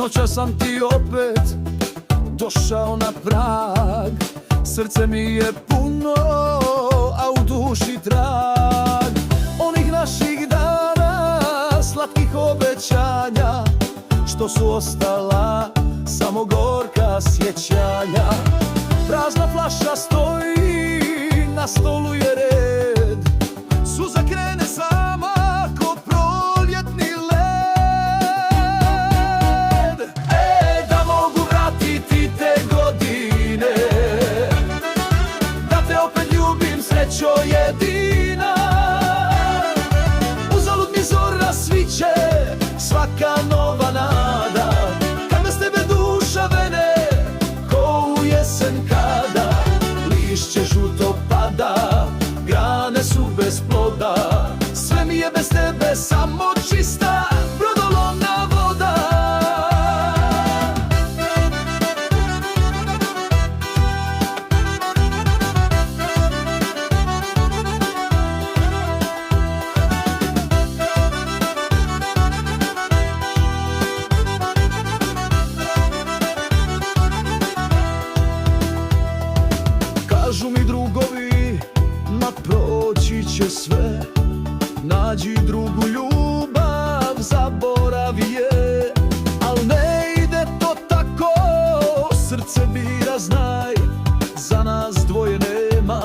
Noća sam ti opet došao na prag, srce mi je puno, a u duši trag onih naših dana, slatkih obećanja, što su ostala samo gorka sjećanja. Prazna flaša stoji, na stolu je red, suza krene sama ko proljetni led. Da mogu vratiti te godine, da te opet ljubim, srećo jedina. Uzalud mi zora sviće, svaka nova nada, kad bez tebe duša vene ko u jesen kada lišće žuto pada, grane su bez ploda, sve mi je bez tebe samo čista brodolomna voda. Kažu mi drugovi, ma proći će sve, nađi drugu ljubav, zaboravi je. Al ne ide to tako, srce bira, znaj, za nas dvoje nema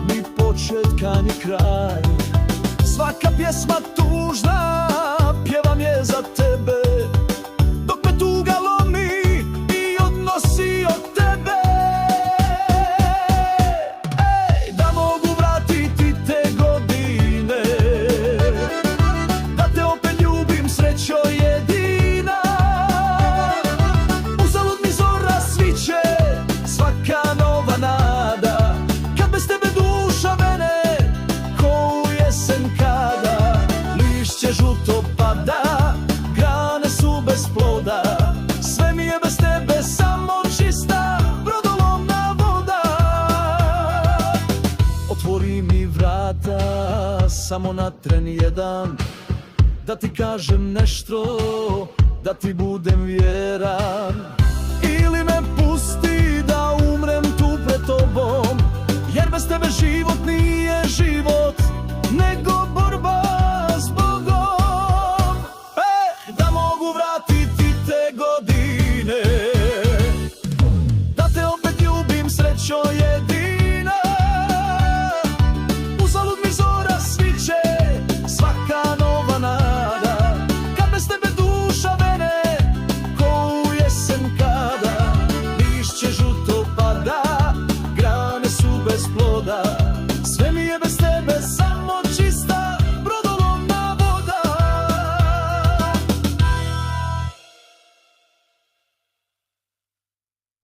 ni početka ni kraj. Svaka pjesma tužna, pjevam je za tebe, dok me tuga lomi i odnosi od tebe. Žuto pada, grane su bez ploda, sve mi je bez tebe samo čista brodolomna voda. Otvori mi vrata samo na tren jedan, da ti kažem nešto, da ti budem vjeran. Ili me pusti da umrem tu pred tobom, jer bez tebe život nije